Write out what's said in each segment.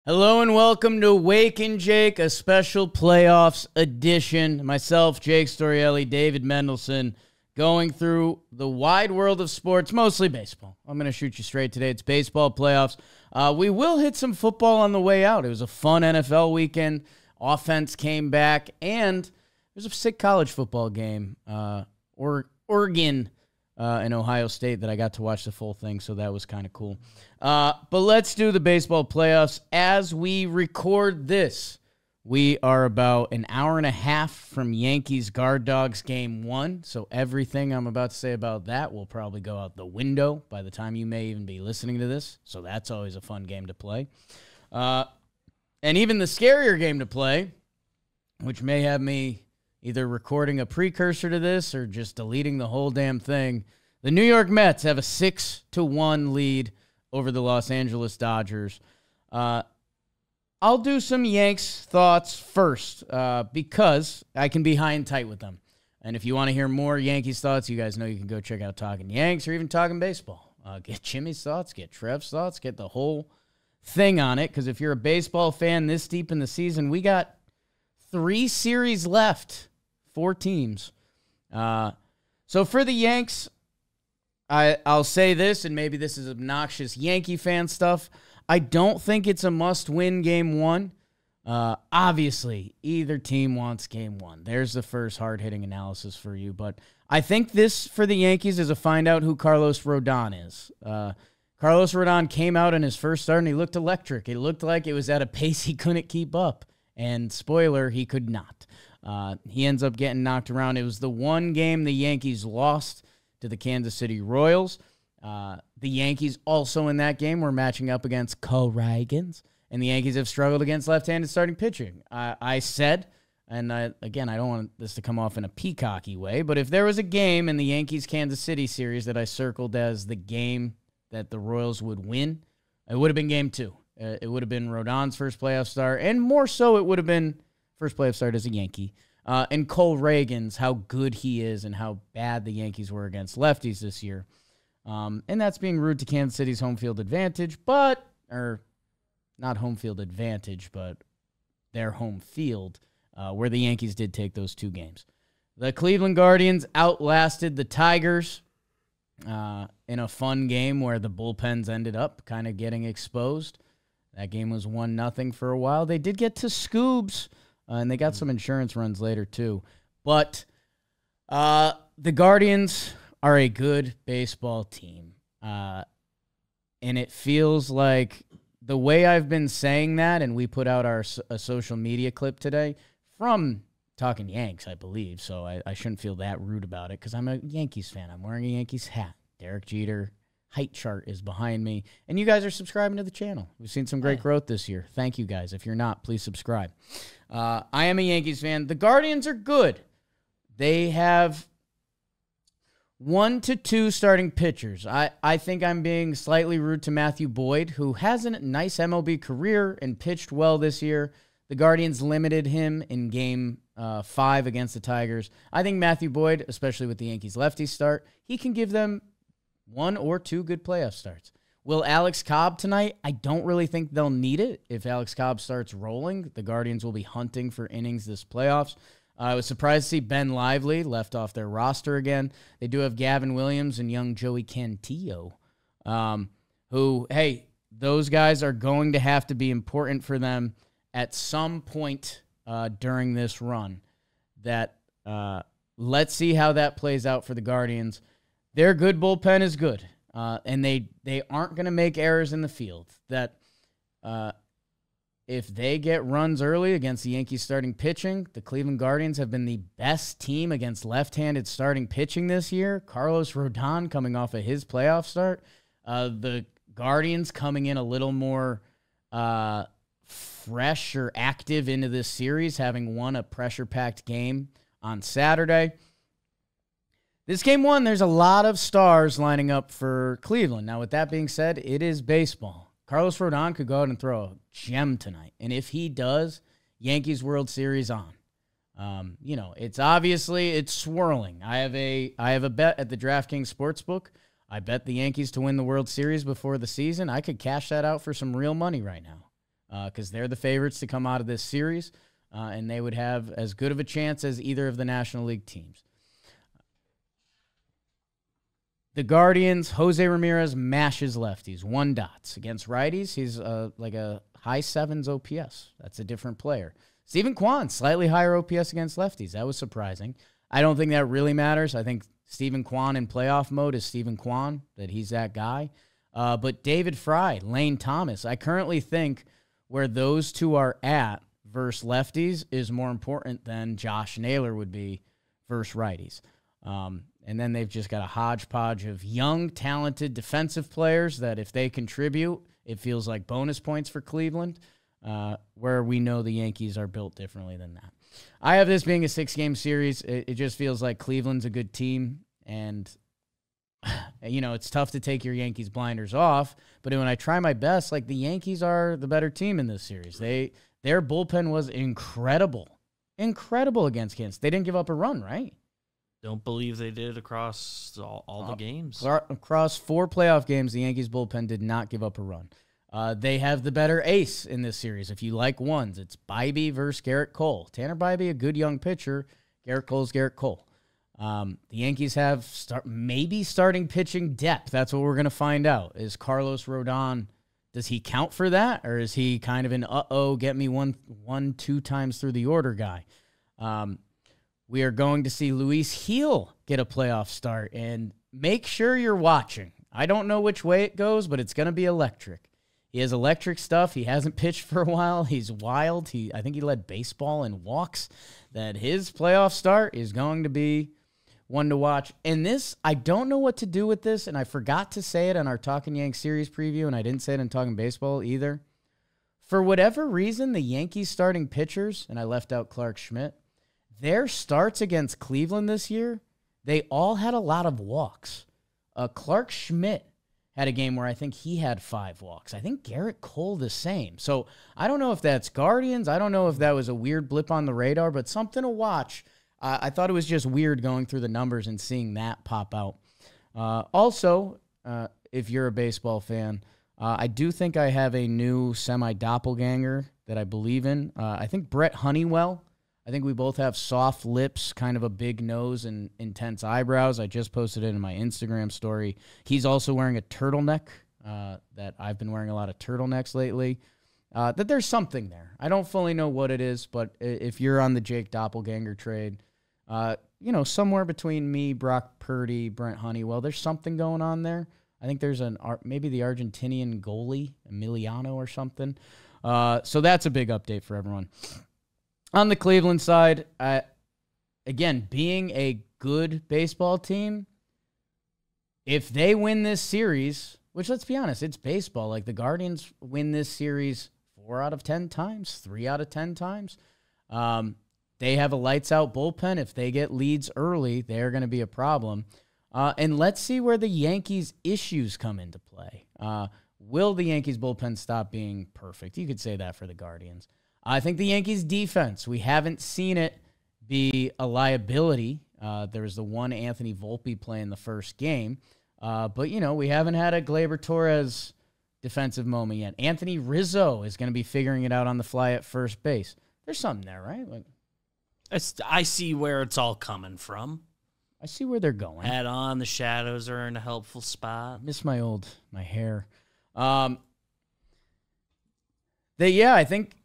Hello and welcome to Talkin Jake, a special playoffs edition. Myself, Jake Storielli, David Mendelson, going through the wide world of sports, mostly baseball. I'm going to shoot you straight today. It's baseball playoffs. We will hit some football on the way out. It was a fun NFL weekend. Offense came back, and there's a sick college football game, Oregon and Ohio State, that I got to watch the full thing, so that was kind of cool. But let's do the baseball playoffs. As we record this, we are about an hour and a half from Yankees Guard Dogs Game 1, so everything I'm about to say about that will probably go out the window by the time you may even be listening to this, so that's always a fun game to play. And even the scarier game to play, which may have me either recording a precursor to this or just deleting the whole damn thing. The New York Mets have a 6-1 lead over the Los Angeles Dodgers. I'll do some Yanks thoughts first because I can be high and tight with them. And if you want to hear more Yankees thoughts, you guys know you can go check out Talkin Yanks or even Talkin Baseball. Get Jimmy's thoughts, get Trev's thoughts, get the whole thing on it. Because if you're a baseball fan this deep in the season, we got 3 series left. 4 teams. So for the Yanks, I'll say this, and maybe this is obnoxious Yankee fan stuff. I don't think it's a must-win Game 1. Obviously, either team wants Game 1. There's the first hard-hitting analysis for you. But I think this, for the Yankees, is a find out who Carlos Rodon is. Carlos Rodon came out in his first start, and he looked electric. It looked like it was at a pace he couldn't keep up. And spoiler, he could not. He ends up getting knocked around. It was the one game the Yankees lost to the Kansas City Royals. The Yankees also in that game were matching up against Corrigans, and the Yankees have struggled against left-handed starting pitching. I said, and again, I don't want this to come off in a peacocky way, but if there was a game in the Yankees-Kansas City series that I circled as the game that the Royals would win, it would have been Game 2. It would have been Rodon's first playoff start, and more so it would have been first playoff start as a Yankee. And Cole Reagan's, how good he is and how bad the Yankees were against lefties this year. And that's being rude to Kansas City's home field advantage, or not home field advantage, but their home field, where the Yankees did take those 2 games. The Cleveland Guardians outlasted the Tigers in a fun game where the bullpens ended up kind of getting exposed. That game was 1-0 for a while. They did get to Scoobs, and they got some insurance runs later too. But the Guardians are a good baseball team. And it feels like the way I've been saying that, and we put out a social media clip today from Talkin Yanks, I believe, so I shouldn't feel that rude about it because I'm a Yankees fan. I'm wearing a Yankees hat. Derek Jeter height chart is behind me, and you guys are subscribing to the channel. We've seen some great growth this year. Thank you, guys. If you're not, please subscribe. I am a Yankees fan. The Guardians are good. They have 1 to 2 starting pitchers. I think I'm being slightly rude to Matthew Boyd, who has a nice MLB career and pitched well this year. The Guardians limited him in Game 5 against the Tigers. I think Matthew Boyd, especially with the Yankees lefty start, he can give them 1 or 2 good playoff starts. Will Alex Cobb tonight? I don't really think they'll need it. If Alex Cobb starts rolling, the Guardians will be hunting for innings this playoffs. I was surprised to see Ben Lively left off their roster again. They do have Gavin Williams and young Joey Cantillo, who, hey, those guys are going to have to be important for them at some point during this run. Let's see how that plays out for the Guardians. Their good bullpen is good, and they aren't going to make errors in the field. If they get runs early against the Yankees starting pitching, the Cleveland Guardians have been the best team against left-handed starting pitching this year. Carlos Rodon coming off of his playoff start. The Guardians coming in a little more fresh or active into this series, having won a pressure-packed game on Saturday. This Game 1, there's a lot of stars lining up for Cleveland. Now, with that being said, it is baseball. Carlos Rodon could go out and throw a gem tonight. And if he does, Yankees World Series on. It's swirling. I have a bet at the DraftKings Sportsbook. I bet the Yankees to win the World Series before the season. I could cash that out for some real money right now. because they're the favorites to come out of this series, and they would have as good of a chance as either of the National League teams. The Guardians, Jose Ramirez mashes lefties, 1 dots. Against righties, he's like a high 7s OPS. That's a different player. Stephen Kwan, slightly higher OPS against lefties. That was surprising. I don't think that really matters. I think Stephen Kwan in playoff mode is Stephen Kwan, that he's that guy. But David Fry, Lane Thomas, I currently think where those two are at versus lefties is more important than Josh Naylor would be versus righties. And then they've just got a hodgepodge of young, talented defensive players that if they contribute, it feels like bonus points for Cleveland, where we know the Yankees are built differently than that. I have this being a 6-game series. It just feels like Cleveland's a good team, and it's tough to take your Yankees blinders off, but when I try my best, like the Yankees are the better team in this series. Their bullpen was incredible against Kansas. They didn't give up a run, right? Don't believe they did across all the games. Across 4 playoff games, the Yankees bullpen did not give up a run. They have the better ace in this series. If you like ones, it's Bybee versus Garrett Cole. Tanner Bybee, a good young pitcher. Garrett Cole's Garrett Cole. The Yankees have maybe starting pitching depth. That's what we're going to find out. Is Carlos Rodon, does he count for that? Or is he kind of an get me one, 2 times through the order guy? We are going to see Luis Gil get a playoff start, and make sure you're watching. I don't know which way it goes, but it's going to be electric. He has electric stuff. He hasn't pitched for a while. He's wild. I think he led baseball in walks. That his playoff start is going to be one to watch. And this, I don't know what to do with this, and I forgot to say it on our Talkin Yank series preview, and I didn't say it in Talkin Baseball either. For whatever reason, the Yankees starting pitchers, and I left out Clark Schmidt, their starts against Cleveland this year, they all had a lot of walks. Clark Schmidt had a game where I think he had 5 walks. I think Garrett Cole the same. So I don't know if that's Guardians. I don't know if that was a weird blip on the radar, but something to watch. I thought it was just weird going through the numbers and seeing that pop out. Also, if you're a baseball fan, I do think I have a new semi-doppelganger that I believe in. I think Brett Honeywell. I think we both have soft lips, kind of a big nose and intense eyebrows. I just posted it in my Instagram story. He's also wearing a turtleneck, that I've been wearing a lot of turtlenecks lately. That there's something there. I don't fully know what it is, but if you're on the Jake Doppelganger trade, somewhere between me, Brock Purdy, Brent Honeywell, there's something going on there. I think there's maybe the Argentinian goalie, Emiliano or something. So that's a big update for everyone. On the Cleveland side, again, being a good baseball team, if they win this series, which let's be honest, it's baseball. Like the Guardians win this series 4 out of 10 times, 3 out of 10 times. They have a lights-out bullpen. If they get leads early, they're going to be a problem. And let's see where the Yankees' issues come into play. Will the Yankees' bullpen stop being perfect? You could say that for the Guardians. I think the Yankees' defense, we haven't seen it be a liability. There was the one Anthony Volpe play in the first game. But, we haven't had a Gleyber Torres defensive moment yet. Anthony Rizzo is going to be figuring it out on the fly at first base. There's something there, right? I see where it's all coming from. I see where they're going. Add on, the shadows are in a helpful spot. I miss my hair. I think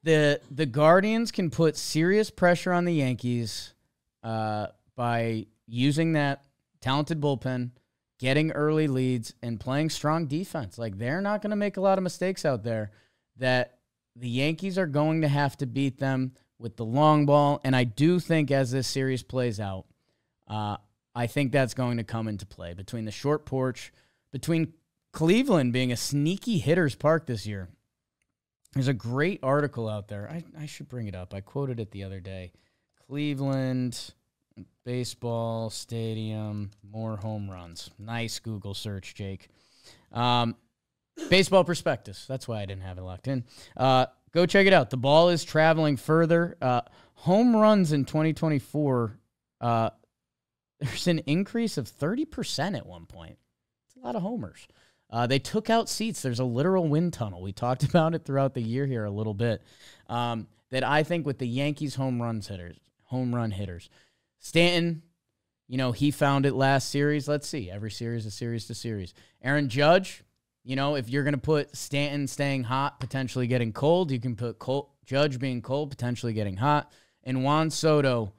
the Guardians can put serious pressure on the Yankees by using that talented bullpen, getting early leads, and playing strong defense. Like, they're not going to make a lot of mistakes out there that the Yankees are going to have to beat them with the long ball. And I do think as this series plays out, I think that's going to come into play between the short porch, between Cleveland being a sneaky hitter's park this year. There's a great article out there. I should bring it up. I quoted it the other day. Cleveland baseball stadium, more home runs. Nice Google search, Jake. Baseball prospectus. That's why I didn't have it locked in. Go check it out. The ball is traveling further. Home runs in 2024, there's an increase of 30% at one point. It's a lot of homers. They took out seats. There's a literal wind tunnel. We talked about it throughout the year here a little bit. That I think with the Yankees home run hitters, Stanton, he found it last series. Let's see. Every series, a series to series. Aaron Judge, if you're going to put Stanton staying hot, potentially getting cold, you can put Judge being cold, potentially getting hot. And Juan Soto,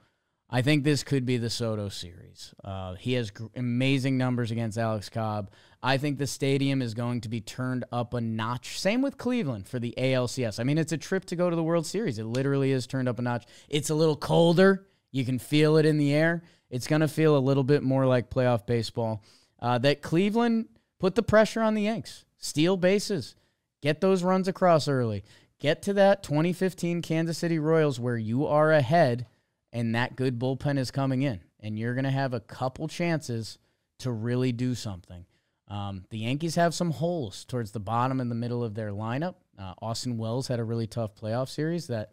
I think this could be the Soto series. He has amazing numbers against Alex Cobb. I think the stadium is going to be turned up a notch. Same with Cleveland for the ALCS. I mean, it's a trip to go to the World Series. It literally is turned up a notch. It's a little colder. You can feel it in the air. It's going to feel a little bit more like playoff baseball. That Cleveland put the pressure on the Yanks. Steal bases. Get those runs across early. Get to that 2015 Kansas City Royals where you are ahead and that good bullpen is coming in. And you're going to have a couple chances to really do something. The Yankees have some holes towards the bottom and the middle of their lineup. Austin Wells had a really tough playoff series that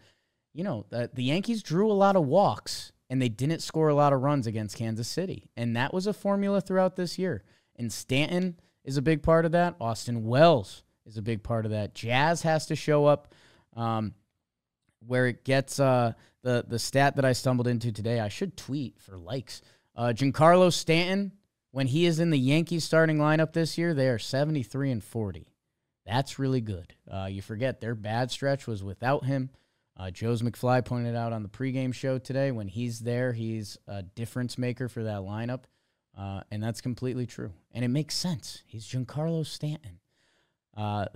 the Yankees drew a lot of walks and they didn't score a lot of runs against Kansas City. And that was a formula throughout this year. And Stanton is a big part of that. Austin Wells is a big part of that. Jazz has to show up where it gets the stat that I stumbled into today. I should tweet for likes. Giancarlo Stanton, when he is in the Yankees starting lineup this year, they are 73-40. That's really good. You forget their bad stretch was without him. Joe's McFly pointed out on the pregame show today, when he's there, he's a difference maker for that lineup. And that's completely true. And it makes sense. He's Giancarlo Stanton. I've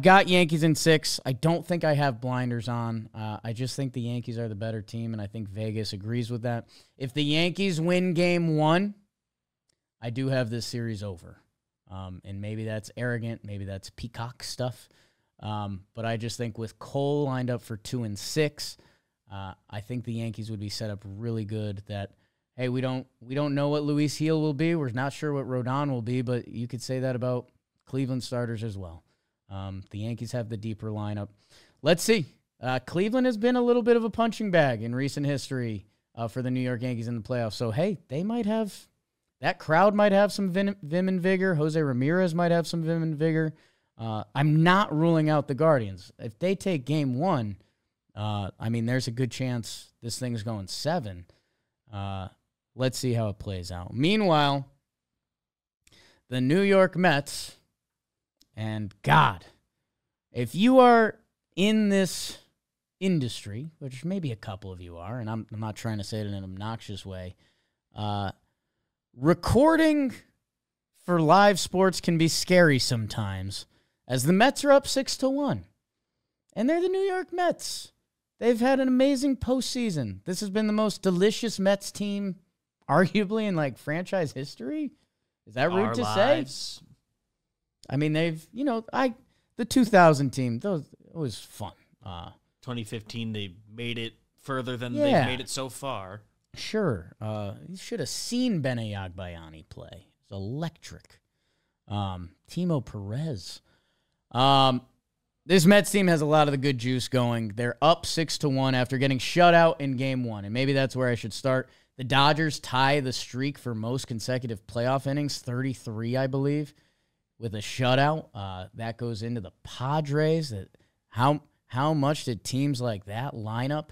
got Yankees in 6. I don't think I have blinders on. I just think the Yankees are the better team, and I think Vegas agrees with that. If the Yankees win Game 1, I do have this series over. And maybe that's arrogant. Maybe that's peacock stuff. But I just think with Cole lined up for 2 and 6, I think the Yankees would be set up really good that, hey, we don't know what Luis Gil will be. We're not sure what Rodon will be, but you could say that about Cleveland starters as well. The Yankees have the deeper lineup. Let's see. Cleveland has been a little bit of a punching bag in recent history for the New York Yankees in the playoffs. So, hey, that crowd might have some vim and vigor. Jose Ramirez might have some vim and vigor. I'm not ruling out the Guardians. If they take Game 1, there's a good chance this thing's going 7. Let's see how it plays out. Meanwhile, the New York Mets, and God, if you are in this industry, which maybe a couple of you are, and I'm not trying to say it in an obnoxious way, recording for live sports can be scary sometimes, as the Mets are up 6-1. And they're the New York Mets. They've had an amazing postseason. This has been the most delicious Mets team, arguably, in franchise history. Is that rude to say? I mean, they've, the 2000 team, it was fun. 2015, they made it further than they've made it so far. Sure. You should have seen Bene Agbayani play. It's electric. Timo Perez. This Mets team has a lot of the good juice going. They're up 6-1 after getting shut out in Game 1, and maybe that's where I should start. The Dodgers tie the streak for most consecutive playoff innings, 33, I believe, with a shutout. That goes into the Padres. How much did teams like that line up?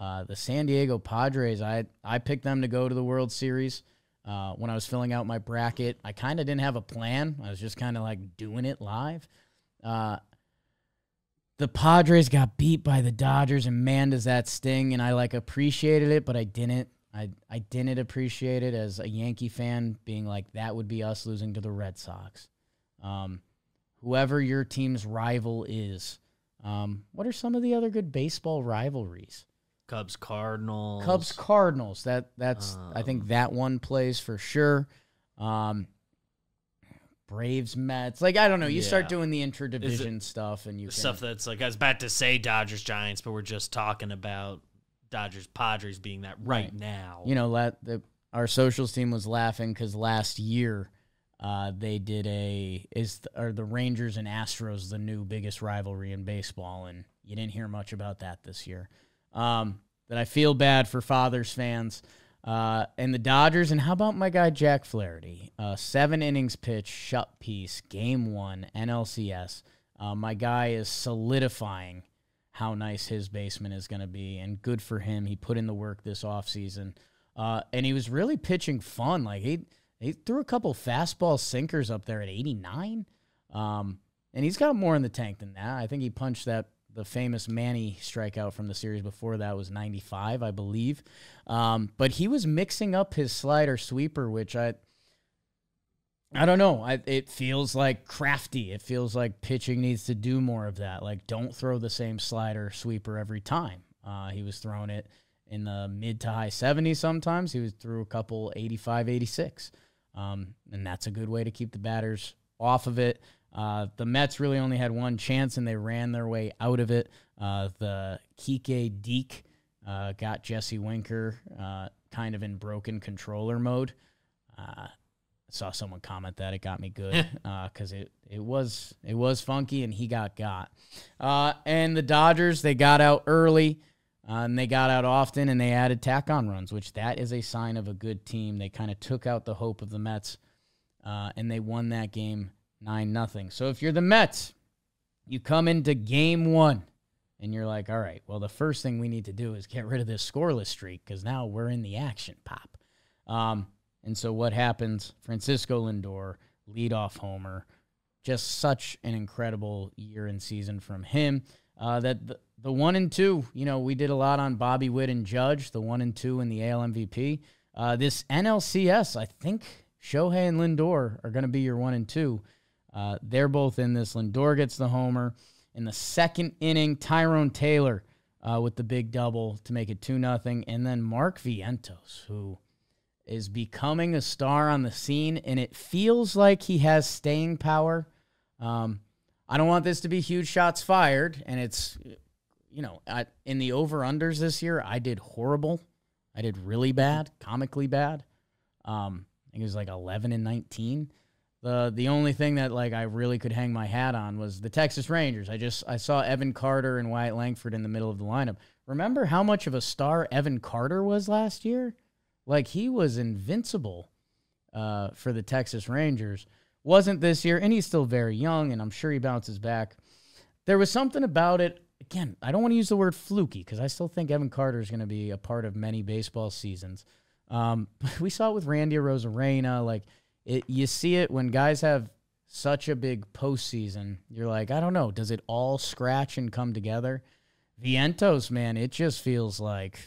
The San Diego Padres, I picked them to go to the World Series when I was filling out my bracket. I kind of didn't have a plan. I was just kind of doing it live. The Padres got beat by the Dodgers, and man, does that sting. And I appreciated it, but I didn't. I didn't appreciate it as a Yankee fan, being that would be us losing to the Red Sox. Whoever your team's rival is, what are some of the other good baseball rivalries? Cubs-Cardinals. That's I think that one plays for sure. Braves-Mets. I don't know. You start doing the interdivision stuff, and stuff that's I was about to say Dodgers-Giants, but we're just talking about Dodgers-Padres being that right now. Our socials team was laughing because last year they did the Rangers and Astros the new biggest rivalry in baseball, and you didn't hear much about that this year. That I feel bad for Fathers fans. And the Dodgers, and how about my guy Jack Flaherty? 7 innings pitched, shut piece, game 1, NLCS. My guy is solidifying how nice his basement is going to be, and good for him. He put in the work this offseason, and he was really pitching fun. Like, he threw a couple fastball sinkers up there at 89, and he's got more in the tank than that. I think he punched the famous Manny strikeout from the series before that was 95, I believe. But he was mixing up his slider sweeper, which I don't know. It feels like crafty. It feels like pitching needs to do more of that. Like, don't throw the same slider sweeper every time. He was throwing it in the mid to high 70s sometimes. He threw a couple 85, 86. And that's a good way to keep the batters off of it. The Mets really only had one chance, and they ran their way out of it. The Kike Deke got Jesse Winker kind of in broken controller mode. Saw someone comment that. It got me good because it was funky, and he got. And the Dodgers, they got out early, and they got out often, and they added tack-on runs, which that is a sign of a good team. They kind of took out the hope of the Mets, and they won that game 9-0. So if you're the Mets, you come into game 1, and you're like, all right, well, the first thing we need to do is get rid of this scoreless streak because now we're in the action, Pop. And so what happens? Francisco Lindor, leadoff homer, just such an incredible year and season from him. That the 1 and 2, we did a lot on Bobby Witt and Judge, the 1 and 2 in the AL MVP. This NLCS, I think Shohei and Lindor are going to be your 1 and 2. They're both in this. Lindor gets the homer. In the second inning, Tyrone Taylor with the big double to make it 2-0. And then Mark Vientos, who is becoming a star on the scene, and it feels like he has staying power. I don't want this to be huge shots fired, and it's, in the over-unders this year, I did horrible. I did really bad, comically bad. I think it was like 11 and 19. The only thing that I really could hang my hat on was the Texas Rangers. I saw Evan Carter and Wyatt Langford in the middle of the lineup. Remember how much of a star Evan Carter was last year? He was invincible for the Texas Rangers. Wasn't this year, and he's still very young, and I'm sure he bounces back. There was something about it. Again, I don't want to use the word fluky because I still think Evan Carter is going to be a part of many baseball seasons. We saw it with Randy Arozarena. You see it when guys have such a big postseason. You're like, I don't know, does it all scratch and come together? Vientos, man, it just feels like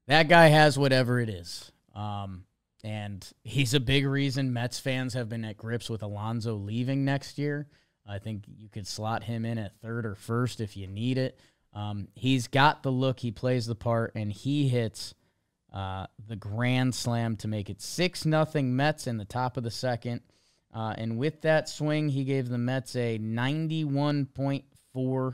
that guy has whatever it is. And he's a big reason Mets fans have been at grips with Alonso leaving next year. I think you could slot him in at third or first if you need it. He's got the look. He plays the part, and he hits the grand slam to make it 6-0 Mets in the top of the second. And with that swing, he gave the Mets a 91.4,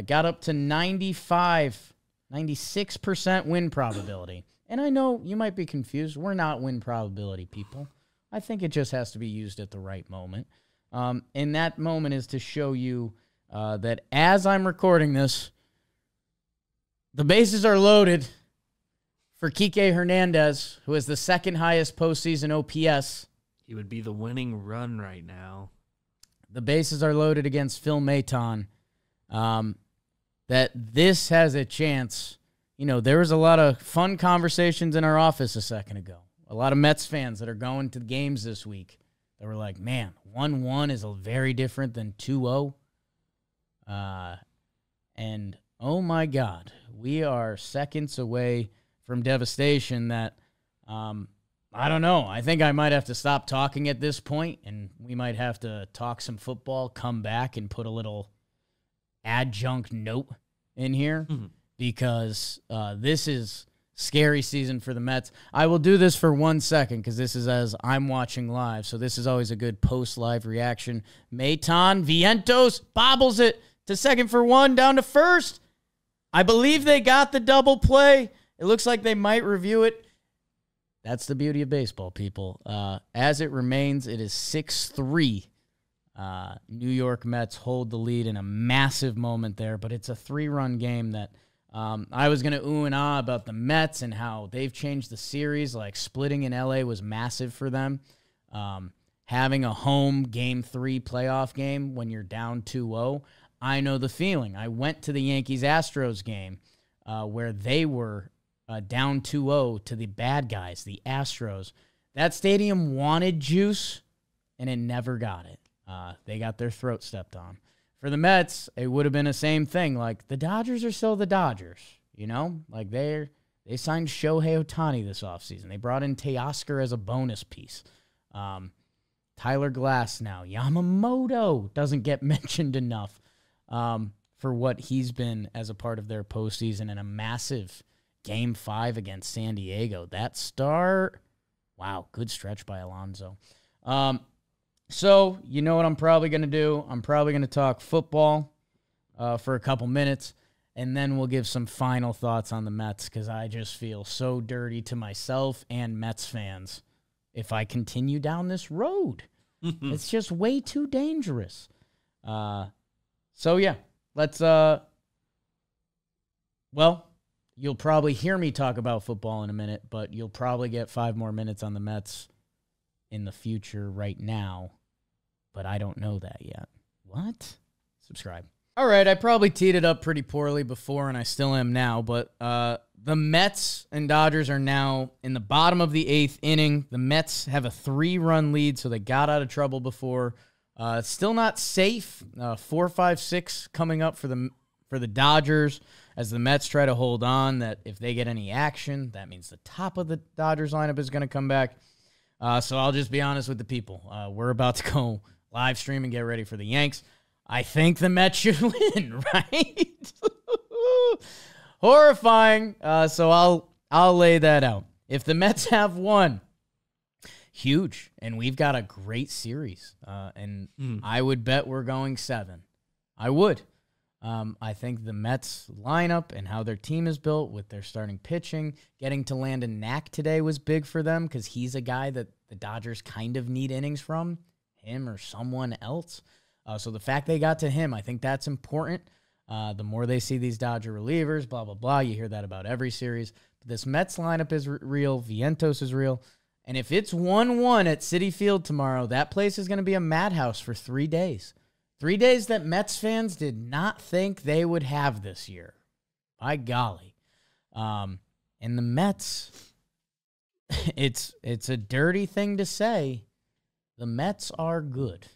got up to 96% win probability. And I know you might be confused. We're not win probability people. I think it just has to be used at the right moment. And that moment is to show you that as I'm recording this, the bases are loaded for Kike Hernandez, who has the second highest postseason OPS. He would be the winning run right now. The bases are loaded against Phil Maton. That this has a chance. There was a lot of fun conversations in our office a second ago. A lot of Mets fans that are going to the games this week that were like, man, 1-1 is very different than 2-0. And, oh, my God, we are seconds away from devastation that, I don't know. I think I might have to stop talking at this point, and we might have to talk some football, come back, and put a little adjunct note in here because this is scary season for the Mets. I will do this for 1 second because this is as I'm watching live, so this is always a good post-live reaction. Maton, Vientos, bobbles it to second for one, down to first. I believe they got the double play. It looks like they might review it. That's the beauty of baseball, people. As it remains, it is 6-3. New York Mets hold the lead in a massive moment there, but it's a 3-run game that I was going to ooh and ah about the Mets and how they've changed the series. Like, splitting in LA was massive for them. Having a home Game 3 playoff game when you're down 2-0, I know the feeling. I went to the Yankees Astros game where they were down 2-0 to the bad guys, the Astros. That stadium wanted juice, and it never got it. They got their throat stepped on. For the Mets, it would have been the same thing. Like, the Dodgers are still the Dodgers, you know? Like, they signed Shohei Ohtani this offseason. They brought in Teoscar as a bonus piece. Tyler Glass now. Yamamoto doesn't get mentioned enough for what he's been as a part of their postseason in a massive Game 5 against San Diego. That start, wow, good stretch by Alonso. So, you know what I'm probably going to do? I'm probably going to talk football for a couple minutes, and then we'll give some final thoughts on the Mets because I just feel so dirty to myself and Mets fans if I continue down this road. It's just way too dangerous. So, yeah, let's, well, you'll probably hear me talk about football in a minute, but you'll probably get 5 more minutes on the Mets in the future right now. But I don't know that yet. What? Subscribe. All right, I probably teed it up pretty poorly before, and I still am now, but the Mets and Dodgers are now in the bottom of the 8th inning. The Mets have a 3-run lead, so they got out of trouble before. Still not safe. 4, 5, 6 coming up for the Dodgers as the Mets try to hold on. That if they get any action, that means the top of the Dodgers lineup is going to come back. So I'll just be honest with the people. We're about to go live stream and get ready for the Yanks. I think the Mets should win, right? Horrifying. So I'll lay that out. If the Mets have won, huge. And we've got a great series. And I would bet we're going 7. I would. I think the Mets lineup and how their team is built with their starting pitching, getting to Landon Knack today was big for them because he's a guy that the Dodgers kind of need innings from, him or someone else. So the fact they got to him, I think that's important. The more they see these Dodger relievers, blah, blah, blah, you hear that about every series. But this Mets lineup is real. Vientos is real. And if it's 1-1 at Citi Field tomorrow, that place is going to be a madhouse for 3 days. 3 days that Mets fans did not think they would have this year. By golly. And the Mets, it's a dirty thing to say. The Mets are good.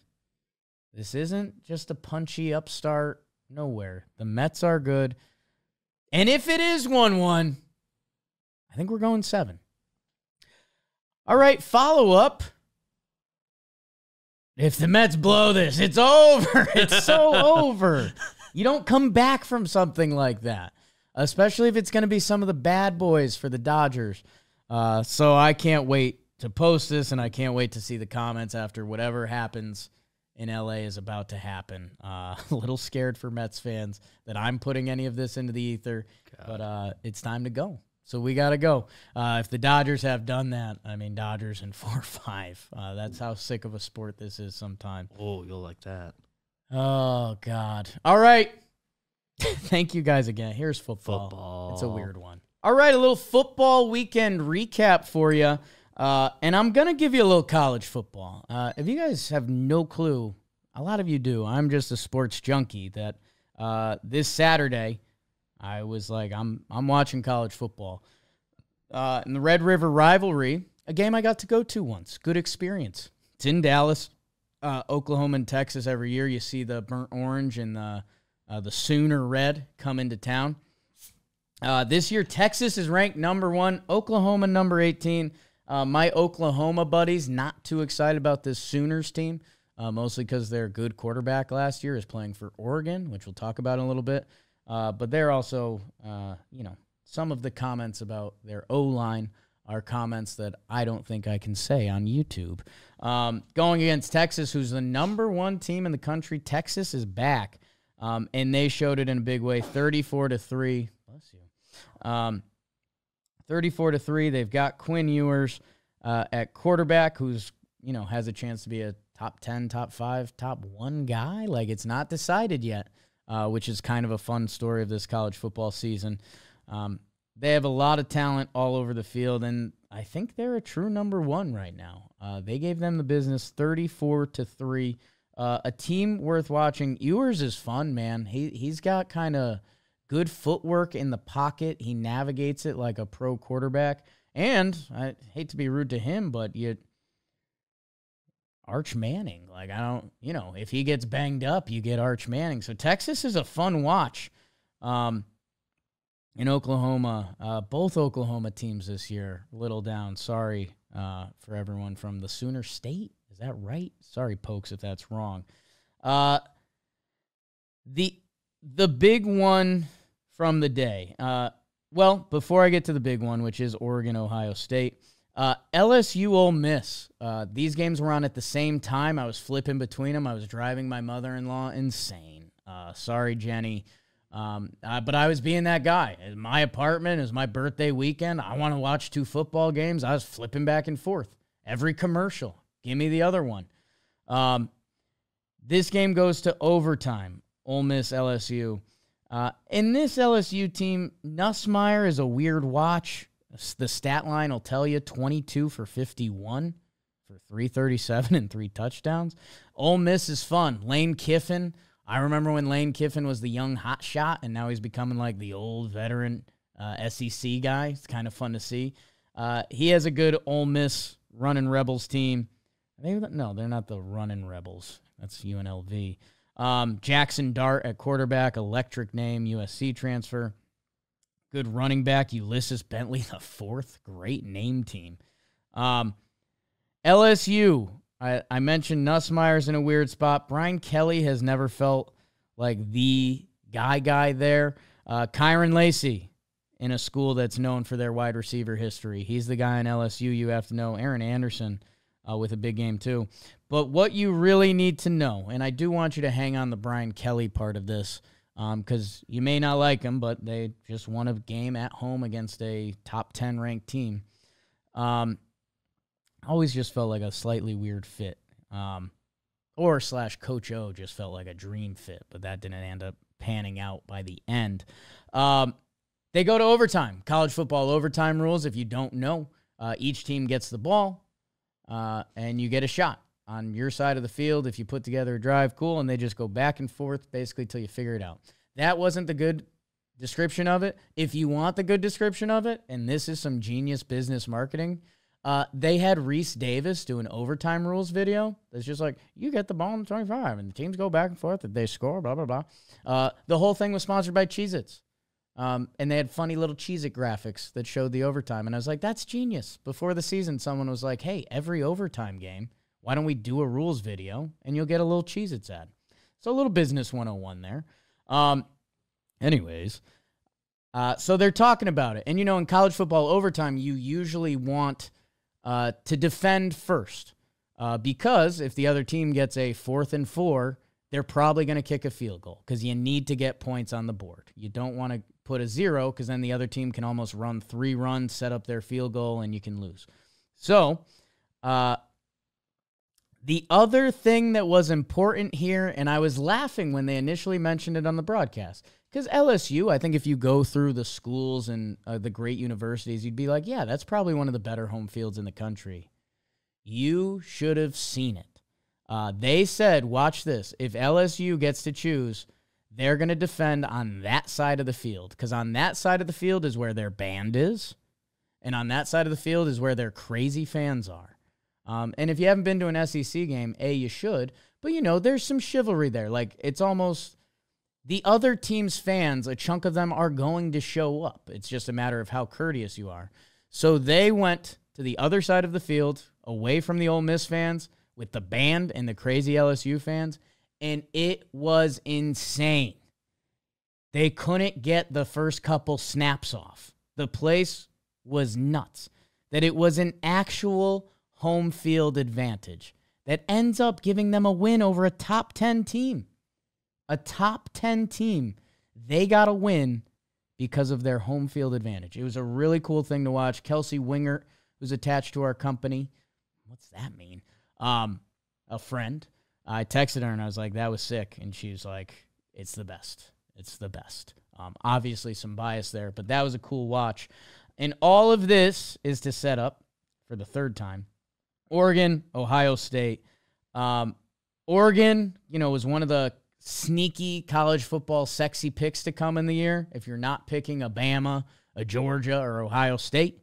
This isn't just a punchy upstart nowhere. The Mets are good. And if it is 1-1, I think we're going 7. All right, follow up. If the Mets blow this, it's over. It's so over. You don't come back from something like that, especially if it's going to be some of the bad boys for the Dodgers. So I can't wait to post this, and I can't wait to see the comments after whatever happens in LA is about to happen. A little scared for Mets fans that I'm putting any of this into the ether, but it's time to go. So we got to go. If the Dodgers have done that, I mean, Dodgers in 4-5. That's how sick of a sport this is sometimes. Oh, you'll like that. Oh, God. All right. Thank you guys again. Here's football. It's a weird one. All right, a little football weekend recap for you. And I'm going to give you a little college football. If you guys have no clue, a lot of you do. I'm just a sports junkie that this Saturday, I was like, I'm watching college football. In the Red River Rivalry, a game I got to go to once. Good experience. It's in Dallas. Oklahoma and Texas every year. You see the burnt orange and the Sooner red come into town. This year, Texas is ranked number 1. Oklahoma number 18. My Oklahoma buddies not too excited about this Sooners team, mostly because their good quarterback last year is playing for Oregon, which we'll talk about in a little bit. But they're also, some of the comments about their O-line are comments that I don't think I can say on YouTube. Going against Texas, who's the number 1 team in the country. Texas is back, and they showed it in a big way, 34-3. Bless you. 34-3. They've got Quinn Ewers at quarterback, who's has a chance to be a top 10, top 5, top 1 guy. Like, it's not decided yet. which is kind of a fun story of this college football season. They have a lot of talent all over the field, and I think they're a true number one right now. They gave them the business 34-3. A team worth watching. Ewers is fun, man. He's got kind of good footwork in the pocket. He navigates it like a pro quarterback. And I hate to be rude to him, but Arch Manning. Like, if he gets banged up, you get Arch Manning. So Texas is a fun watch. In Oklahoma, both Oklahoma teams this year, a little down. Sorry for everyone from the Sooner State. Is that right? Sorry, Pokes, if that's wrong. The big one from the day. Well, before I get to the big one, which is Oregon-Ohio State, LSU Ole Miss. These games were on at the same time. I was flipping between them. I was driving my mother-in-law insane. Sorry, Jenny. But I was being that guy. In my apartment, it was my birthday weekend. I want to watch 2 football games. I was flipping back and forth. Every commercial. Give me the other one. This game goes to overtime. Ole Miss, LSU. In this LSU team, Nussmeier is a weird watch. The stat line will tell you 22 for 51 for 337 and 3 touchdowns. Ole Miss is fun. Lane Kiffin. I remember when Lane Kiffin was the young hot shot, and now he's becoming like the old veteran SEC guy. It's kind of fun to see. He has a good Ole Miss running Rebels team. No, they're not the running Rebels. That's UNLV. Jackson Dart at quarterback, electric name, USC transfer. Good running back, Ulysses Bentley the fourth. Great name team. LSU, I mentioned Nussmeier's in a weird spot. Brian Kelly has never felt like the guy there. Kyron Lacey in a school that's known for their wide receiver history. He's the guy in LSU you have to know. Aaron Anderson with a big game too. But what you really need to know, and I do want you to hang on the Brian Kelly part of this, because you may not like him, but they just won a game at home against a top 10 ranked team. Always just felt like a slightly weird fit. Or / Coach O just felt like a dream fit, but that didn't end up panning out by the end. They go to overtime. College football overtime rules, if you don't know, each team gets the ball, and you get a shot on your side of the field. If you put together a drive, cool, and they just go back and forth basically till you figure it out. That wasn't the good description of it. If you want the good description of it, and this is some genius business marketing, they had Reese Davis do an overtime rules video that's just like, you get the ball in the 25, and the teams go back and forth, if they score, blah, blah, blah. The whole thing was sponsored by Cheez-Its. And they had funny little Cheez-It graphics that showed the overtime. And I was like, that's genius. Before the season, someone was like, hey, every overtime game, why don't we do a rules video, and you'll get a little Cheez-Its ad. So a little business 101 there. Anyways, so they're talking about it. And, in college football overtime, you usually want to defend first, because if the other team gets a 4th and 4, they're probably going to kick a field goal because you need to get points on the board. You don't want to put a 0 because then the other team can almost run 3 runs, set up their field goal, and you can lose. So the other thing that was important here, and I was laughing when they initially mentioned it on the broadcast, because LSU, I think if you go through the schools and the great universities, you'd be like, yeah, that's probably one of the better home fields in the country. You should have seen it. They said, watch this, if LSU gets to choose, they're going to defend on that side of the field, because on that side of the field is where their band is, and on that side of the field is where their crazy fans are. And if you haven't been to an SEC game, you should, but there's some chivalry there. Like, it's almost the other team's fans, a chunk of them are going to show up. It's just a matter of how courteous you are. So they went to the other side of the field, away from the Ole Miss fans, with the band and the crazy LSU fans, and it was insane. They couldn't get the first couple snaps off. The place was nuts. That it was an actual home field advantage that ends up giving them a win over a top 10 team. A top 10 team. They got a win because of their home field advantage. It was a really cool thing to watch. Kelsey Wingert, who's attached to our company. What's that mean? A friend. I texted her and I was like, that was sick. And she was like, It's the best. It's the best. Obviously some bias there, but that was a cool watch. And all of this is to set up, for the third time, Oregon, Ohio State. Oregon, was one of the sneaky college football sexy picks to come in the year. If you're not picking a Bama, a Georgia, or Ohio State,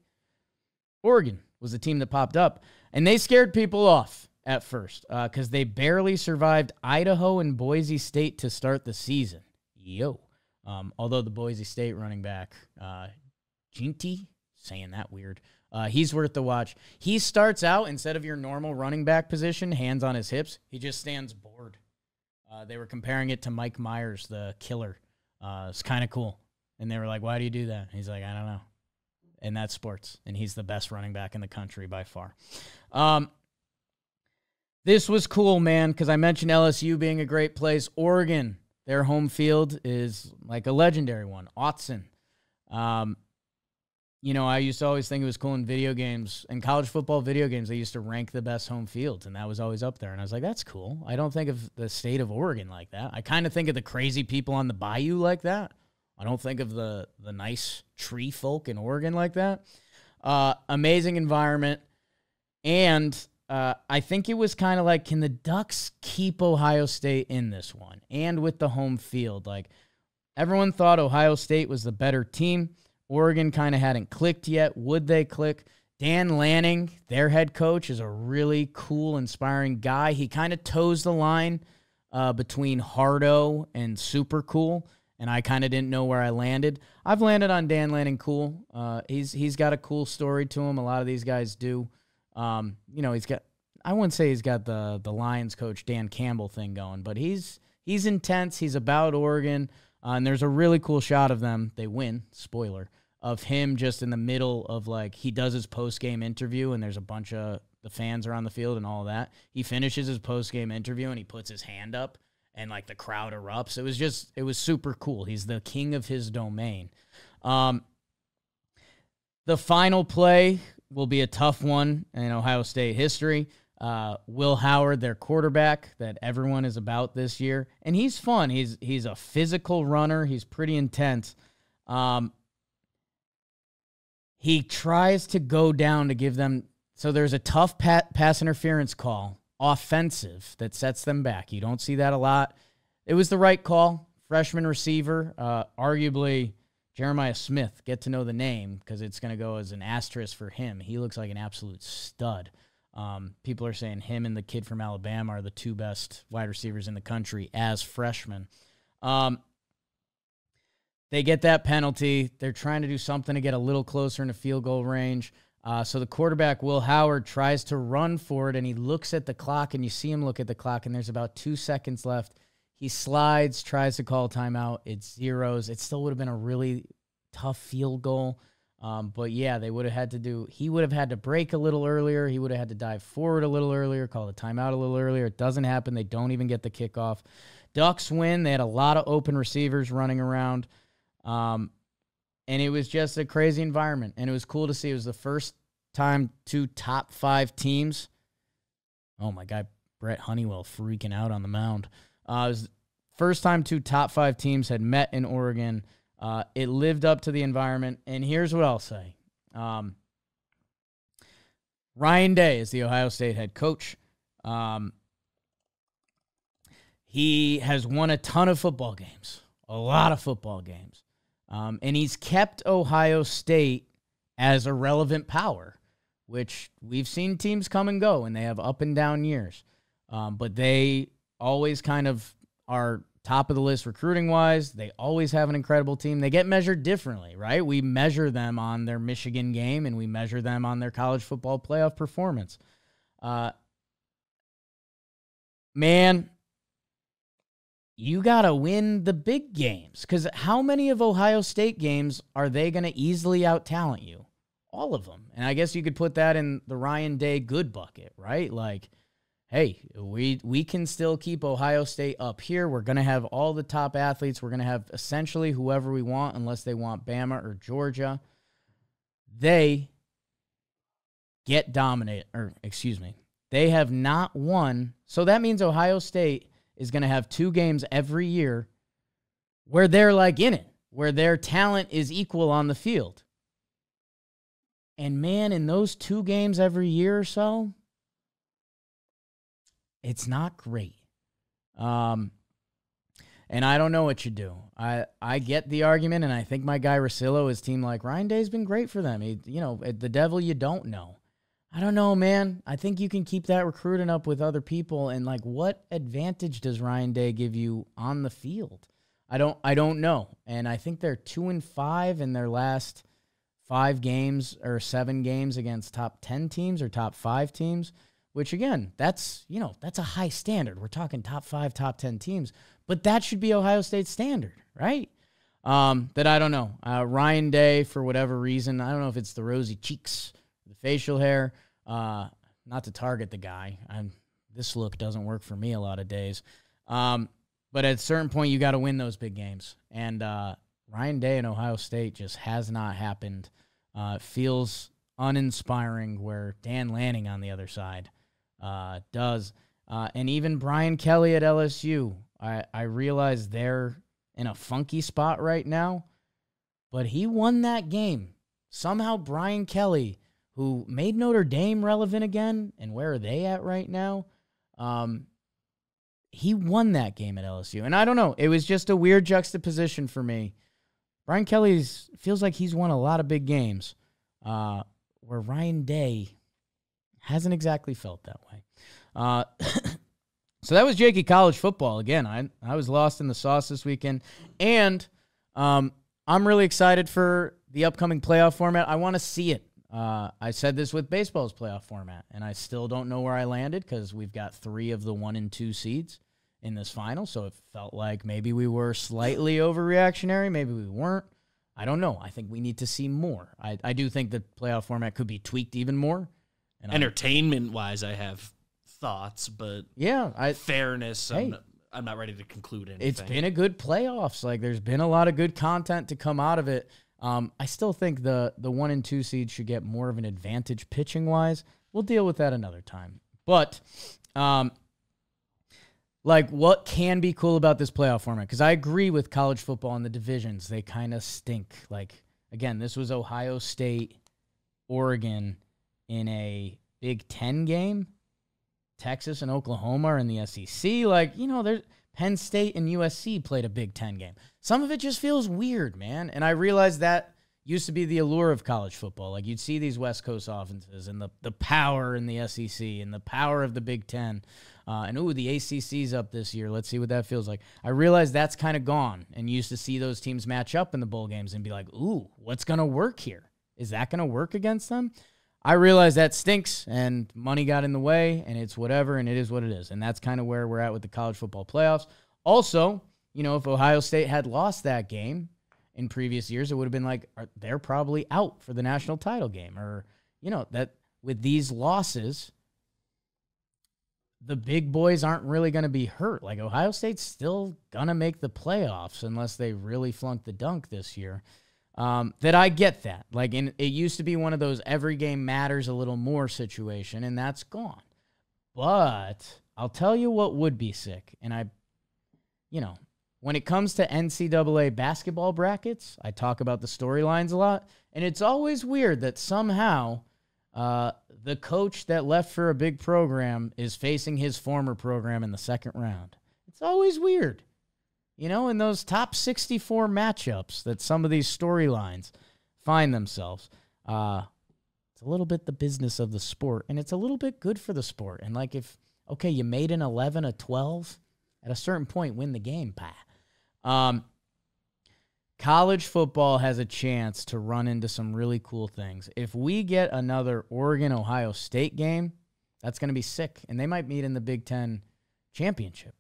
Oregon was the team that popped up. And they scared people off at first because they barely survived Idaho and Boise State to start the season. Although the Boise State running back, Ginty, saying that weird, he's worth the watch. He starts out, instead of your normal running back position, hands on his hips, he just stands bored. They were comparing it to Mike Myers, the killer. It's kind of cool. And they were like, why do you do that? He's like, I don't know. And that's sports. And he's the best running back in the country by far. This was cool, man, because I mentioned LSU being a great place. Oregon, their home field is like a legendary one. Autzen. I used to always think it was cool in video games. In college football video games, they used to rank the best home fields, and that was always up there. And I was like, that's cool. I don't think of the state of Oregon like that. I kind of think of the crazy people on the bayou like that. I don't think of the nice tree folk in Oregon like that. Amazing environment. And I think it was kind of like, can the Ducks keep Ohio State in this one? And with the home field, like everyone thought Ohio State was the better team. Oregon kind of hadn't clicked yet. Would they click? Dan Lanning, their head coach, is a really cool, inspiring guy. He kind of toes the line between hardo and super cool, and I kind of didn't know where I landed. I've landed on Dan Lanning cool. He's got a cool story to him. A lot of these guys do. He's got, I wouldn't say he's got the Lions coach Dan Campbell thing going, but he's intense. He's about Oregon. And there's a really cool shot of them. They win, spoiler, of him just in the middle of, like, he does his post-game interview, and there's a bunch of the fans are on the field and all that. He finishes his post-game interview, and he puts his hand up, and, like, the crowd erupts. It was super cool. He's the king of his domain. The final play will be a tough one in Ohio State history. Will Howard, their quarterback that everyone is about this year. And he's fun. He's a physical runner. He's pretty intense. He tries to go down to give them, so there's a tough pass interference call, offensive, that sets them back. You don't see that a lot. It was the right call. Freshman receiver, arguably Jeremiah Smith, get to know the name because it's going to go as an asterisk for him. He looks like an absolute stud. People are saying him and the kid from Alabama are the two best wide receivers in the country as freshmen. They get that penalty. They're trying to do something to get a little closer in a field goal range. So the quarterback, Will Howard, tries to run for it, and he looks at the clock, and you see him look at the clock, and there's about 2 seconds left. He slides, tries to call timeout. It zeros. It still would have been a really tough field goal. But yeah, he would have had to break a little earlier. He would have had to dive forward a little earlier, call the timeout a little earlier. It doesn't happen. They don't even get the kickoff. Ducks win. They had a lot of open receivers running around. And it was just a crazy environment. And it was cool to see. It was the first time 2 top 5 teams. Oh my God, Brett Honeywell freaking out on the mound. It was the first time 2 top 5 teams had met in Oregon. It lived up to the environment, and here's what I'll say. Ryan Day is the Ohio State head coach. He has won a ton of football games, a lot of football games, and he's kept Ohio State as a relevant power, which we've seen teams come and go, and they have up and down years, but they always kind of are top of the list recruiting-wise. They always have an incredible team. They get measured differently, right? We measure them on their Michigan game, and we measure them on their college football playoff performance. Man, you got to win the big games, because how many of Ohio State games are they going to easily out-talent you? All of them. And I guess you could put that in the Ryan Day good bucket, right? Like, hey, we can still keep Ohio State up here. We're going to have all the top athletes. We're going to have essentially whoever we want, unless they want Bama or Georgia. They get dominated, they have not won. So that means Ohio State is going to have 2 games every year where they're like in it, where their talent is equal on the field. And man, in those 2 games every year or so, it's not great. And I don't know what you do. I get the argument, and I think my guy Rosillo, his team, like, Ryan Day's been great for them. The devil you don't know. I don't know, man. I think you can keep that recruiting up with other people, and, like, what advantage does Ryan Day give you on the field? I don't know. And I think they're 2-5 in their last 5 games or 7 games against top 10 teams or top 5 teams, which, again, that's a high standard. We're talking top 5, top 10 teams, but that should be Ohio State's standard, right? That I don't know. Ryan Day, for whatever reason, I don't know if it's the rosy cheeks, the facial hair, not to target the guy. This look doesn't work for me a lot of days. But at a certain point, you got to win those big games. And Ryan Day in Ohio State just has not happened. Feels uninspiring, where Dan Lanning on the other side does. And even Brian Kelly at LSU, I realize they're in a funky spot right now, but he won that game. Somehow Brian Kelly, who made Notre Dame relevant again, and where are they at right now? He won that game at LSU. And I don't know. It was just a weird juxtaposition for me. Brian Kelly feels like he's won a lot of big games, where Ryan Day hasn't exactly felt that way. So that was Jakey College football. Again, I was lost in the sauce this weekend. And I'm really excited for the upcoming playoff format. I want to see it. I said this with baseball's playoff format, and I still don't know where I landed because we've got 3 of the 1 and 2 seeds in this final, so it felt like maybe we were slightly overreactionary, maybe we weren't. I don't know. I think we need to see more. I do think the playoff format could be tweaked even more. And entertainment-wise, I have thoughts, but fairness, hey, I'm not ready to conclude anything. It's been a good playoffs. Like, there's been a lot of good content to come out of it. I still think the 1 and 2 seeds should get more of an advantage pitching-wise. We'll deal with that another time. But, what can be cool about this playoff format? Because I agree with college football and the divisions. They kind of stink. Again, this was Ohio State, Oregon in a Big Ten game. Texas and Oklahoma are in the SEC. There's Penn State and USC played a Big Ten game. Some of it just feels weird, man. And I realized that used to be the allure of college football. You'd see these West Coast offenses and the power in the SEC and the power of the Big Ten. The ACC's up this year. Let's see what that feels like. I realized that's kind of gone, and used to see those teams match up in the bowl games and be like, ooh, what's going to work here? Is that going to work against them? I realized that stinks, and money got in the way, and it's whatever, and it is what it is. And that's kind of where we're at with the college football playoffs. Also, if Ohio State had lost that game in previous years, it would have been like, they're probably out for the national title game. Or, that with these losses, the big boys aren't really going to be hurt. Ohio State's still going to make the playoffs unless they really flunk the dunk this year. That I get that. It used to be one of those every game matters a little more situation, and that's gone. But I'll tell you what would be sick. And when it comes to NCAA basketball brackets, I talk about the storylines a lot, and it's always weird that somehow the coach that left for a big program is facing his former program in the second round. It's always weird. In those top 64 matchups that some of these storylines find themselves. It's a little bit the business of the sport, and it's a little bit good for the sport. And you made an 11, a 12, at a certain point, win the game, college football has a chance to run into some really cool things. If we get another Oregon-Ohio State game, that's going to be sick, and they might meet in the Big Ten championship.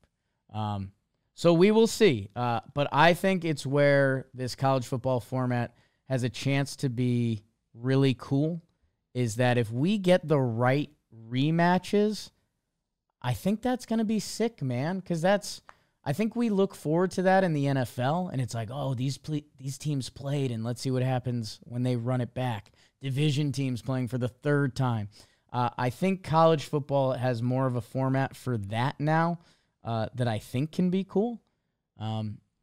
So we will see. But I think it's where this college football format has a chance to be really cool, is that if we get the right rematches, I think that's going to be sick, man, because I think we look forward to that in the NFL, and it's like, oh, these teams played, and let's see what happens when they run it back. Division teams playing for the 3rd time. I think college football has more of a format for that now that I think can be cool.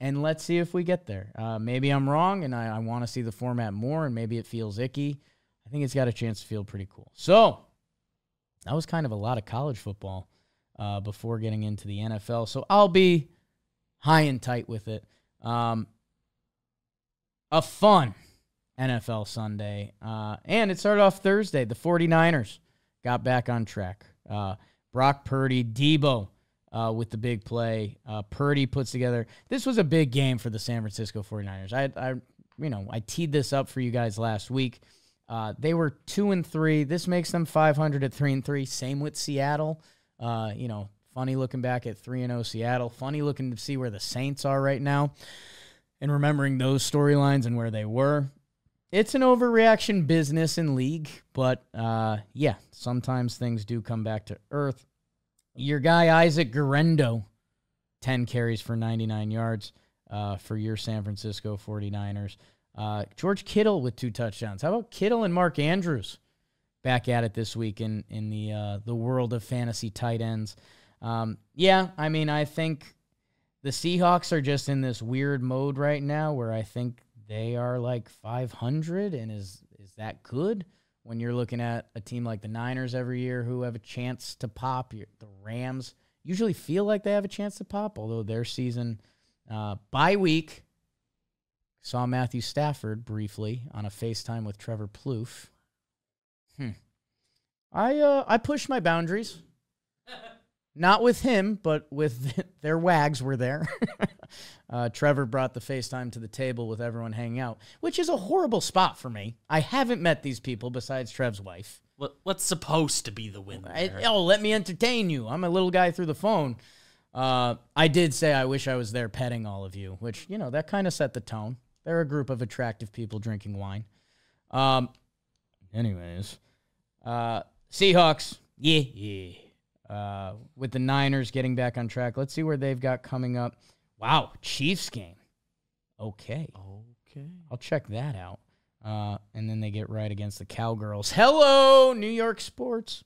And let's see if we get there. Maybe I'm wrong, and I want to see the format more, and maybe it feels icky. I think it's got a chance to feel pretty cool. So that was kind of a lot of college football before getting into the NFL. So I'll be high and tight with it. A fun NFL Sunday. And it started off Thursday. The 49ers got back on track. Brock Purdy, Debo with the big play. Purdy puts together. This was a big game for the San Francisco 49ers. I teed this up for you guys last week. They were 2-3. This makes them 500 at 3-3. Same with Seattle. Funny looking back at 3-0 Seattle. Funny looking to see where the Saints are right now and remembering those storylines and where they were. It's an overreaction business in league, but sometimes things do come back to earth. Your guy Isaac Guerrero, 10 carries for 99 yards for your San Francisco 49ers. George Kittle with 2 touchdowns. How about Kittle and Mark Andrews back at it this week in the world of fantasy tight ends? I think the Seahawks are just in this weird mode right now where I think they are like 500, and is that good when you're looking at a team like the Niners every year who have a chance to pop? The Rams usually feel like they have a chance to pop, although their season bye week saw Matthew Stafford briefly on a FaceTime with Trevor Plouffe. I pushed my boundaries. Not with him, but with their wags were there. Trevor brought the FaceTime to the table with everyone hanging out, which is a horrible spot for me. I haven't met these people besides Trev's wife. What's supposed to be the win there? Let me entertain you. I'm a little guy through the phone. I did say I wish I was there petting all of you, which, that kind of set the tone. They're a group of attractive people drinking wine. Anyways, Seahawks, with the Niners getting back on track. Let's see where they've got coming up. Wow, Chiefs game. Okay. I'll check that out. And then they get right against the Cowgirls. Hello, New York sports.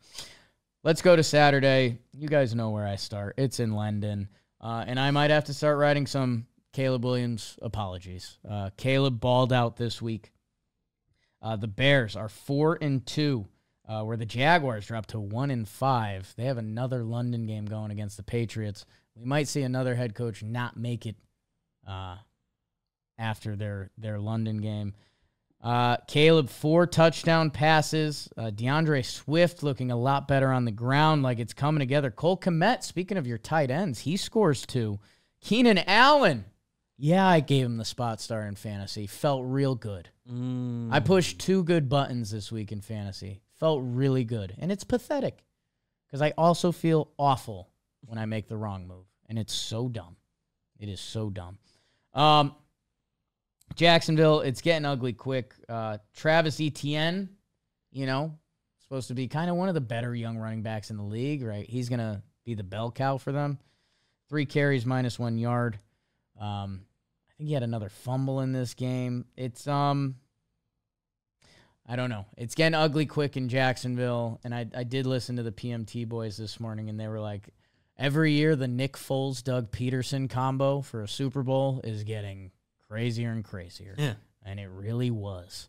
Let's go to Saturday. You guys know where I start. It's in London. And I might have to start writing some Caleb Williams apologies. Caleb balled out this week. The Bears are 4-2. Where the Jaguars dropped to 1-5. They have another London game going against the Patriots. We might see another head coach not make it after their London game. Caleb, 4 touchdown passes. DeAndre Swift looking a lot better on the ground, like it's coming together. Cole Kmet, speaking of your tight ends, he scores 2. Keenan Allen. Yeah, I gave him the spot start in fantasy. Felt real good. I pushed 2 good buttons this week in fantasy. Felt really good. And it's pathetic because I also feel awful when I make the wrong move. And it's so dumb. It is so dumb. Jacksonville, it's getting ugly quick. Travis Etienne, supposed to be kind of one of the better young running backs in the league, right? He's going to be the bell cow for them. 3 carries, -1 yard. I think he had another fumble in this game. It's, I don't know. It's getting ugly quick in Jacksonville, and I did listen to the PMT boys this morning, and they were like, every year the Nick Foles-Doug Peterson combo for a Super Bowl is getting crazier and crazier. Yeah. And it really was.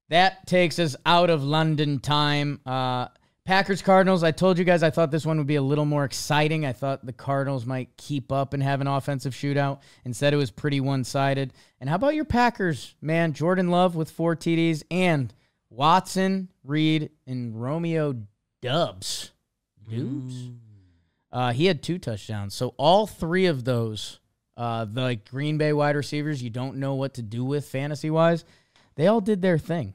That takes us out of London time. Packers-Cardinals, I told you guys I thought this one would be a little more exciting. I thought the Cardinals might keep up and have an offensive shootout. Instead, it was pretty one-sided. And how about your Packers, man? Jordan Love with 4 TDs and Watson, Reed, and Romeo Dubs. He had 2 touchdowns. So all 3 of those, the Green Bay wide receivers you don't know what to do with fantasy-wise, they all did their thing.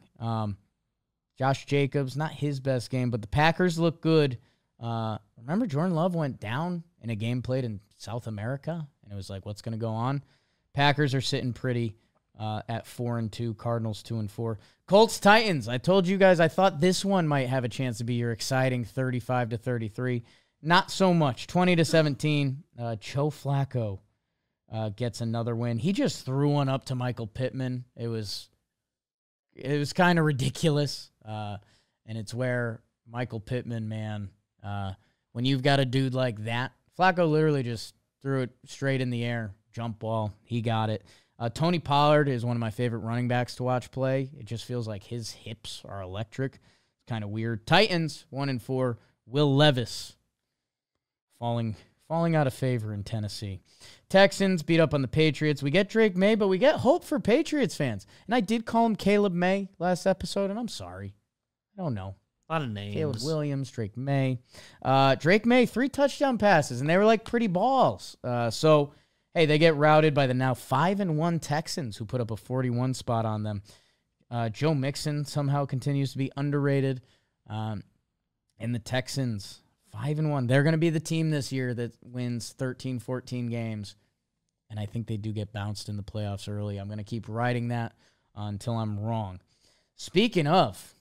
Josh Jacobs, not his best game, but the Packers look good. Remember Jordan Love went down in a game played in South America? And it was like, what's going to go on? Packers are sitting pretty at 4-2. Cardinals 2-4. Colts Titans. I told you guys I thought this one might have a chance to be your exciting 35-33. Not so much. 20-17. Joe Flacco gets another win. He just threw one up to Michael Pittman. It was kind of ridiculous. And it's where Michael Pittman, man, when you've got a dude like that, Flacco literally just threw it straight in the air, jump ball. He got it. Tony Pollard is one of my favorite running backs to watch play. It just feels like his hips are electric. It's kind of weird. Titans, 1-4. Will Levis falling out of favor in Tennessee. Texans beat up on the Patriots. We get Drake May, but we get hope for Patriots fans. And I did call him Caleb May last episode, and I'm sorry. I don't know. A lot of names. Caleb Williams, Drake May. Drake May, 3 touchdown passes, and they were like pretty balls. So, hey, they get routed by the now 5-1 Texans, who put up a 41 spot on them. Joe Mixon somehow continues to be underrated. And the Texans, 5-1. They're going to be the team this year that wins 13, 14 games. And I think they do get bounced in the playoffs early. I'm going to keep riding that until I'm wrong. Speaking of,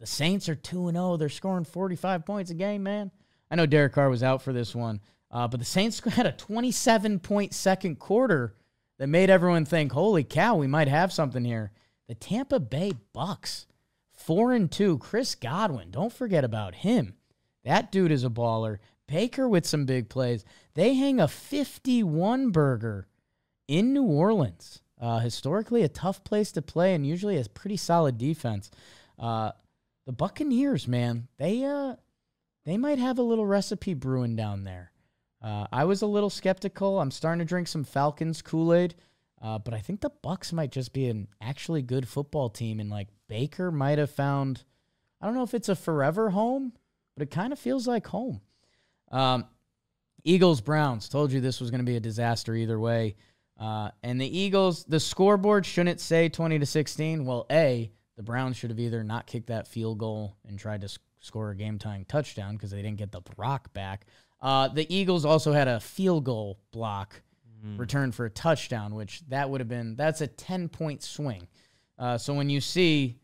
the Saints are 2-0. They're scoring 45 points a game, man. I know Derek Carr was out for this one, but the Saints had a 27-point second quarter that made everyone think, holy cow, we might have something here. The Tampa Bay Bucks, 4-2. Chris Godwin, don't forget about him. That dude is a baller. Baker with some big plays. They hang a 51-burger in New Orleans. Historically a tough place to play and usually a pretty solid defense. The Buccaneers, man, they might have a little recipe brewing down there. I was a little skeptical. I'm starting to drink some Falcons Kool-Aid, but I think the Bucs might just be an actually good football team, and like Baker might have found, I don't know if it's a forever home, but it kind of feels like home. Eagles-Browns, told you this was going to be a disaster either way. And the Eagles, the scoreboard shouldn't say 20-16. Well, the Browns should have either not kicked that field goal and tried to score a game-tying touchdown because they didn't get the rock back. The Eagles also had a field goal block return for a touchdown, which that's a 10-point swing. So when you see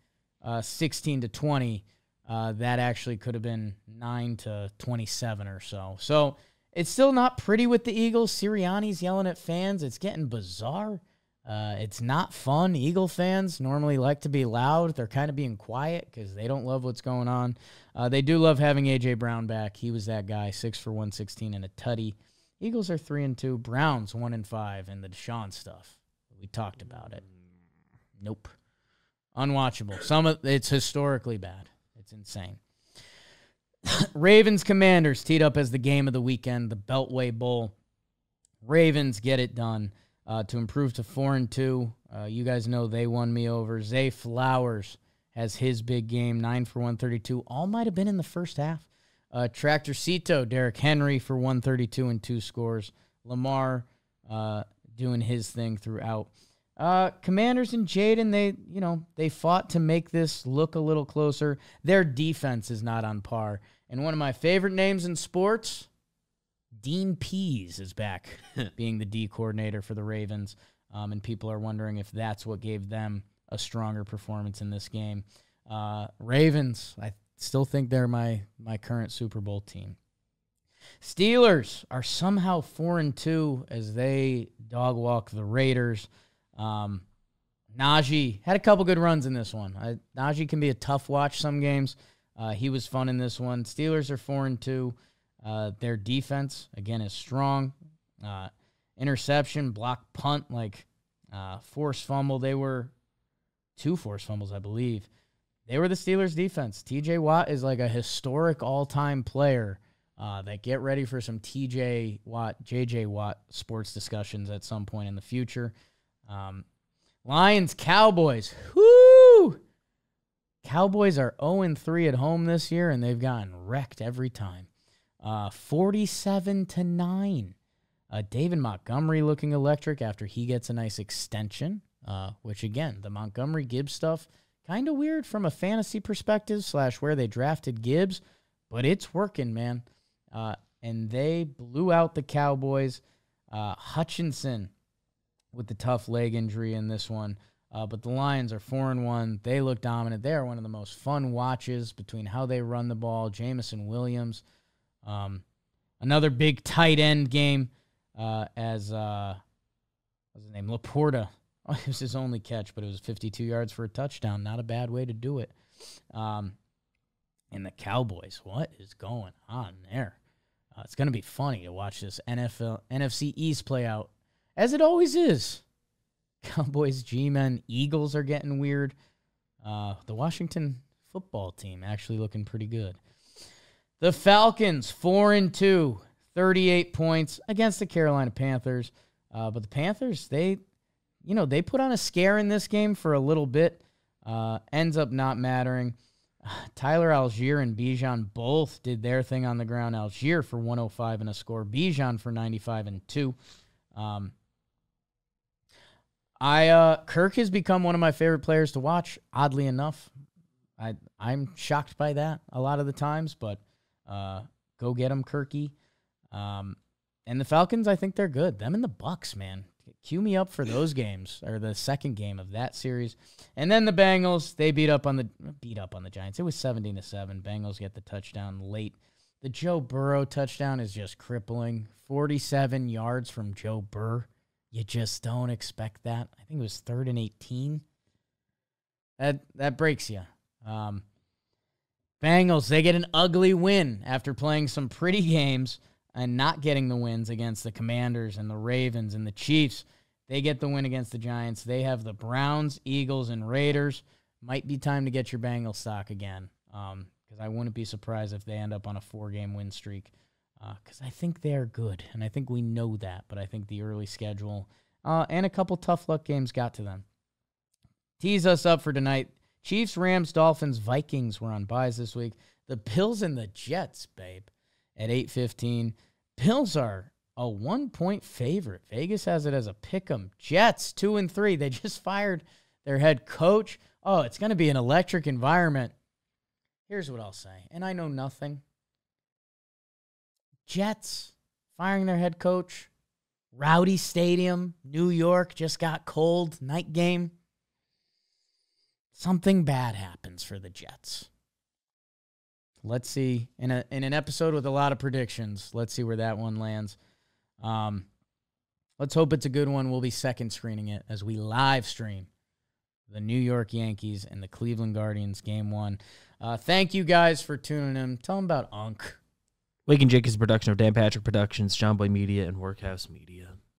16-20, that actually could have been 9-27 or so. So it's still not pretty with the Eagles. Sirianni's yelling at fans. It's getting bizarre. It's not fun. Eagle fans normally like to be loud. They're kind of being quiet because they don't love what's going on. They do love having A.J. Brown back. He was that guy, 6 for 116 and a tutty. Eagles are 3-2. Browns 1-5, and the Deshaun stuff. We talked about it. Nope. Unwatchable. It's historically bad. It's insane. Ravens Commanders teed up as the game of the weekend, the Beltway Bowl. Ravens get it done. To improve to 4-2. You guys know they won me over. Zay Flowers has his big game, 9 for 132. All might have been in the first half. Tractorcito, Derrick Henry for 132 and 2 scores. Lamar doing his thing throughout. Commanders and Jaden, they fought to make this look a little closer. Their defense is not on par. And one of my favorite names in sports, Dean Pease is back being the D coordinator for the Ravens, and people are wondering if that's what gave them a stronger performance in this game. Ravens, I still think they're my current Super Bowl team. Steelers are somehow 4-2 as they dog walk the Raiders. Najee had a couple good runs in this one. Najee can be a tough watch some games. He was fun in this one. Steelers are 4-2. Their defense, again, is strong. Interception, block punt, forced fumble. They were 2 forced fumbles, I believe. They were the Steelers' defense. T.J. Watt is like a historic all-time player. That get ready for some T.J. Watt, J.J. Watt sports discussions at some point in the future. Lions, Cowboys. Whoo! Cowboys are 0-3 at home this year, and they've gotten wrecked every time. 47-9. David Montgomery looking electric after he gets a nice extension, which, again, the Montgomery Gibbs stuff, kind of weird from a fantasy perspective / where they drafted Gibbs, but it's working, man. And they blew out the Cowboys. Hutchinson with the tough leg injury in this one. But the Lions are 4-1. They look dominant. They are one of the most fun watches between how they run the ball. Jameson Williams. Another big tight end game as what's his name? Laporta. Oh, it was his only catch, but it was 52 yards for a touchdown. Not a bad way to do it. And the Cowboys, what is going on there? It's going to be funny to watch this NFC East play out, as it always is. Cowboys, G-Men, Eagles are getting weird. The Washington football team actually looking pretty good. The Falcons, 4-2, 38 points against the Carolina Panthers. But the Panthers, they put on a scare in this game for a little bit. Ends up not mattering. Tyler Algier and Bijan both did their thing on the ground. Algier for 105 and a score. Bijan for 95 and 2. Kirk has become one of my favorite players to watch, oddly enough. I'm shocked by that a lot of the times, but go get him, Kirky. And the Falcons, I think they're good. Them and the Bucks, man. Cue me up for those games, or the second game of that series. And then the Bengals, they beat up on the Giants. It was 17-7. Bengals get the touchdown late. The Joe Burrow touchdown is just crippling. 47 yards from Joe Burrow. You just don't expect that. I think it was 3rd and 18. That breaks you. Bengals, they get an ugly win after playing some pretty games and not getting the wins against the Commanders and the Ravens and the Chiefs. They get the win against the Giants. They have the Browns, Eagles, and Raiders. Might be time to get your Bengals stock again, because I wouldn't be surprised if they end up on a 4-game win streak, because I think they are good, and I think we know that, but I think the early schedule and a couple tough luck games got to them. Tease us up for tonight. Chiefs, Rams, Dolphins, Vikings were on byes this week. The Bills and the Jets, babe, at 8:15. Bills are a 1-point favorite. Vegas has it as a pick'em. Jets, 2-3. They just fired their head coach. Oh, it's going to be an electric environment. Here's what I'll say, and I know nothing. Jets firing their head coach. Rowdy Stadium, New York, just got cold. Night game. Something bad happens for the Jets. Let's see. In an episode with a lot of predictions, let's see where that one lands. Let's hope it's a good one. We'll be second screening it as we live stream the New York Yankees and the Cleveland Guardians Game 1. Thank you guys for tuning in. Tell them about Unk. Talkin Jake is a production of Dan Patrick Productions, John Boy Media, and Workhouse Media.